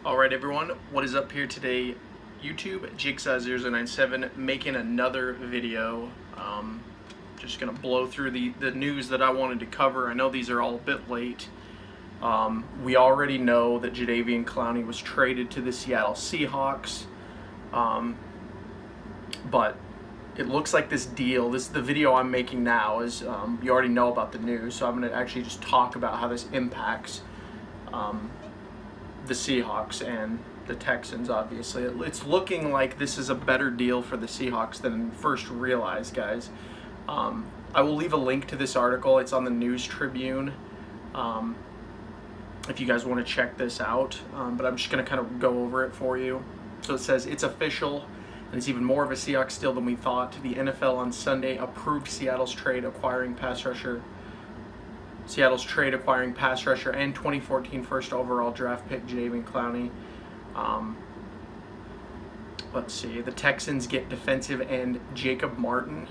Alright everyone, what is up here today? YouTube, Jigsaw0097, making another video. Just going to blow through the news that I wanted to cover. I know these are all a bit late. We already know that Jadeveon Clowney was traded to the Seattle Seahawks. But it looks like this deal, the video I'm making now is, you already know about the news, so I'm going to actually just talk about how this impacts the Seahawks and the Texans. Obviously it's looking like this is a better deal for the Seahawks than first realized, guys. I will leave a link to this article. It's on the News Tribune, if you guys want to check this out, but I'm just going to kind of go over it for you. So it says it's official, and it's even more of a Seahawks deal than we thought. The NFL on Sunday approved Seattle's trade acquiring pass rusher and 2014 first overall draft pick Jadeveon Clowney. Let's see. The Texans get defensive end Jacob Martin,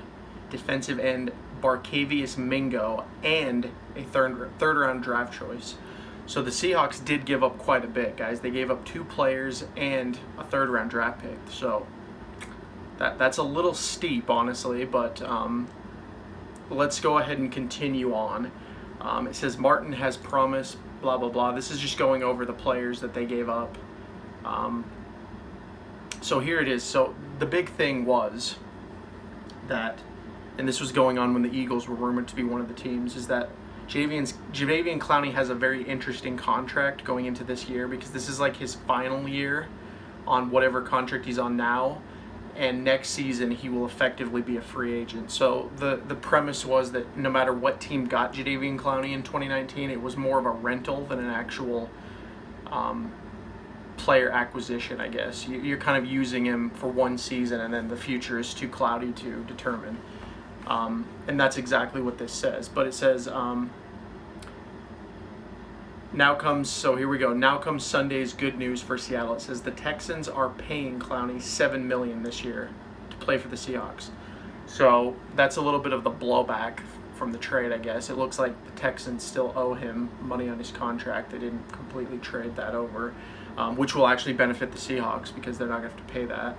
defensive end Barkevious Mingo, and a third round draft choice. So the Seahawks did give up quite a bit, guys. They gave up 2 players and a third round draft pick. So that's a little steep, honestly, but let's go ahead and continue on. It says Martin has promised blah blah blah. This is just going over the players that they gave up. So here it is. So the big thing was that, and this was going on when the Eagles were rumored to be one of the teams, is that Jadeveon Clowney has a very interesting contract going into this year, because this is like his final year on whatever contract he's on now, and next season he will effectively be a free agent. So the premise was that no matter what team got Jadeveon Clowney in 2019, it was more of a rental than an actual player acquisition, I guess. You're kind of using him for one season, and then the future is too cloudy to determine. And that's exactly what this says. But it says, so here we go. Now comes Sunday's good news for Seattle. It says the Texans are paying Clowney $7 million this year to play for the Seahawks. So that's a little bit of the blowback from the trade, I guess. It looks like the Texans still owe him money on his contract. They didn't completely trade that over, which will actually benefit the Seahawks because they're not going to have to pay that.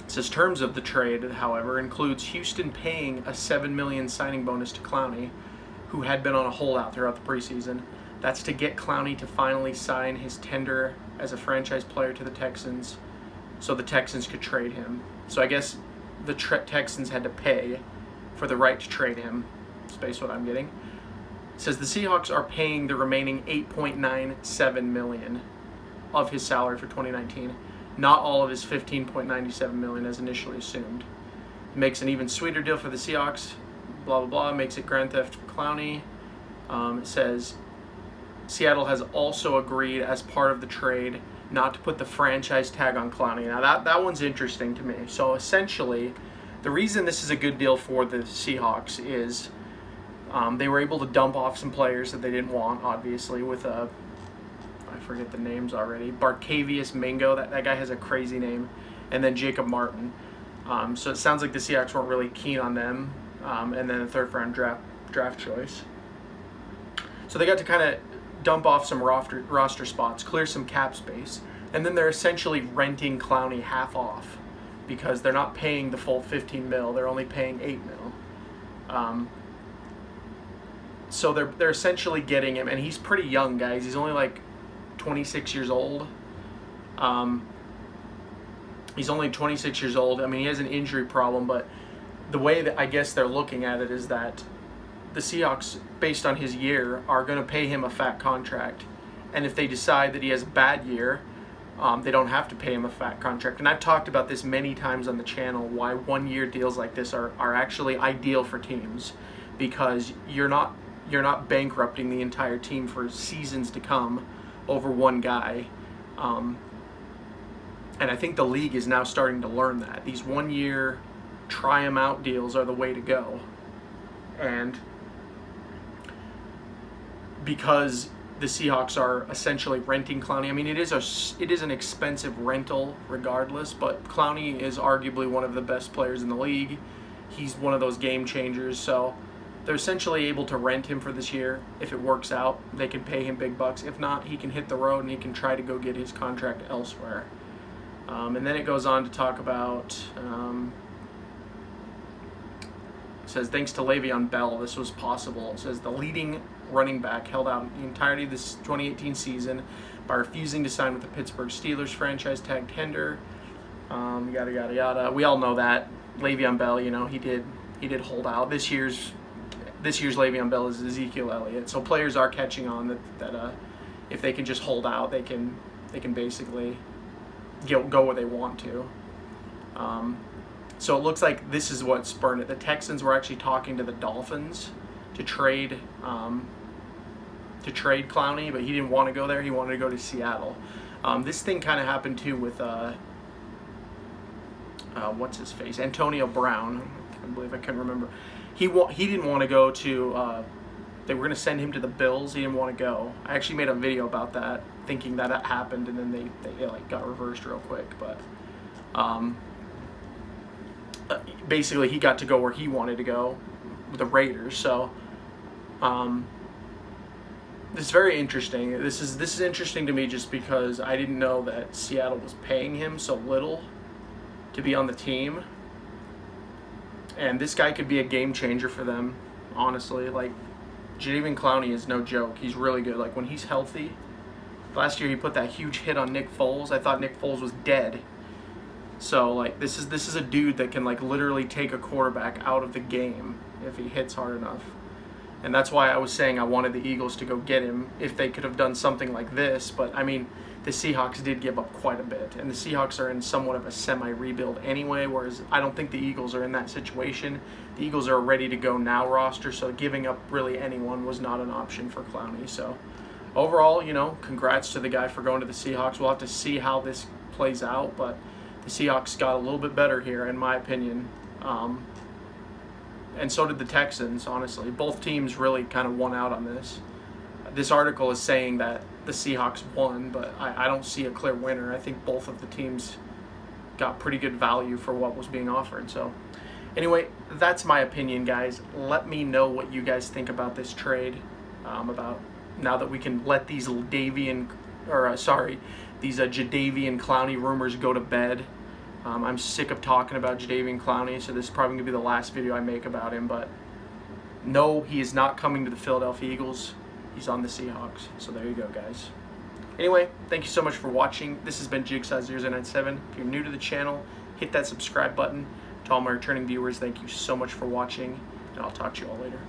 It says terms of the trade, however, includes Houston paying a $7 million signing bonus to Clowney, who had been on a holdout throughout the preseason. That's to get Clowney to finally sign his tender as a franchise player to the Texans, so the Texans could trade him. So I guess the Texans had to pay for the right to trade him. That's basically what I'm getting. It says the Seahawks are paying the remaining $8.97 million of his salary for 2019, not all of his $15.97 million as initially assumed. It makes an even sweeter deal for the Seahawks. Blah blah blah. Makes it Grand Theft Clowney. It says Seattle has also agreed as part of the trade not to put the franchise tag on Clowney. Now that one's interesting to me. So essentially, the reason this is a good deal for the Seahawks is they were able to dump off some players that they didn't want, obviously, with I forget the names already. Barkevious Mingo, that guy has a crazy name, and then Jacob Martin. So it sounds like the Seahawks weren't really keen on them, and then a third round draft choice. So they got to kind of dump off some roster spots, clear some cap space, and then they're essentially renting Clowney half off, because they're not paying the full $15 million, they're only paying $8 million. So they're essentially getting him, and he's pretty young, guys. He's only like 26 years old. He's only 26 years old. I mean, he has an injury problem, but the way that I guess they're looking at it is that the Seahawks, based on his year, are going to pay him a fat contract. And if they decide that he has a bad year, they don't have to pay him a fat contract. And I've talked about this many times on the channel, why one-year deals like this are actually ideal for teams, because you're not bankrupting the entire team for seasons to come over one guy. And I think the league is now starting to learn that. These one-year try-em-out deals are the way to go. And because the Seahawks are essentially renting Clowney, I mean, it is an expensive rental regardless, but Clowney is arguably one of the best players in the league. He's one of those game changers, so they're essentially able to rent him for this year. If it works out, they can pay him big bucks. If not, he can hit the road and he can try to go get his contract elsewhere. And then it goes on to talk about, it says, thanks to Le'Veon Bell, this was possible. It says, the leading running back held out the entirety of this 2018 season by refusing to sign with the Pittsburgh Steelers franchise tag tender. Yada, yada, yada. We all know that. Le'Veon Bell, you know, he did hold out. This year's Le'Veon Bell is Ezekiel Elliott. So players are catching on that if they can just hold out, they can basically go where they want to. So it looks like this is what spurred it. The Texans were actually talking to the Dolphins to trade Clowney, but he didn't want to go there. He wanted to go to Seattle. This thing kind of happened too with what's his face, Antonio Brown. I believe I couldn't remember. He didn't want to go to. They were going to send him to the Bills. He didn't want to go. I actually made a video about that, thinking that happened, and then they like got reversed real quick. But basically, he got to go where he wanted to go, with the Raiders. So this is very interesting. This is interesting to me just because I didn't know that Seattle was paying him so little to be on the team. And this guy could be a game changer for them, honestly. Like, Jadeveon Clowney is no joke. He's really good. Like, when he's healthy, last year he put that huge hit on Nick Foles. I thought Nick Foles was dead. So, like, this is a dude that can, like, literally take a quarterback out of the game if he hits hard enough. And that's why I was saying I wanted the Eagles to go get him if they could have done something like this. But, I mean, the Seahawks did give up quite a bit. And the Seahawks are in somewhat of a semi-rebuild anyway, whereas I don't think the Eagles are in that situation. The Eagles are a ready-to-go-now roster, so giving up really anyone was not an option for Clowney. So, overall, you know, congrats to the guy for going to the Seahawks. We'll have to see how this plays out, but the Seahawks got a little bit better here, in my opinion. And so did the Texans, honestly. Both teams really kind of won out on this. This article is saying that the Seahawks won, but I don't see a clear winner. I think both of the teams got pretty good value for what was being offered. So, anyway, that's my opinion, guys. Let me know what you guys think about this trade. About now that we can let these Jadeveon Clowney rumors go to bed. I'm sick of talking about Jadeveon Clowney, so this is probably going to be the last video I make about him. But no, he is not coming to the Philadelphia Eagles. He's on the Seahawks. So there you go, guys. Anyway, thank you so much for watching. This has been Jigsaw097. If you're new to the channel, hit that subscribe button. To all my returning viewers, thank you so much for watching, and I'll talk to you all later.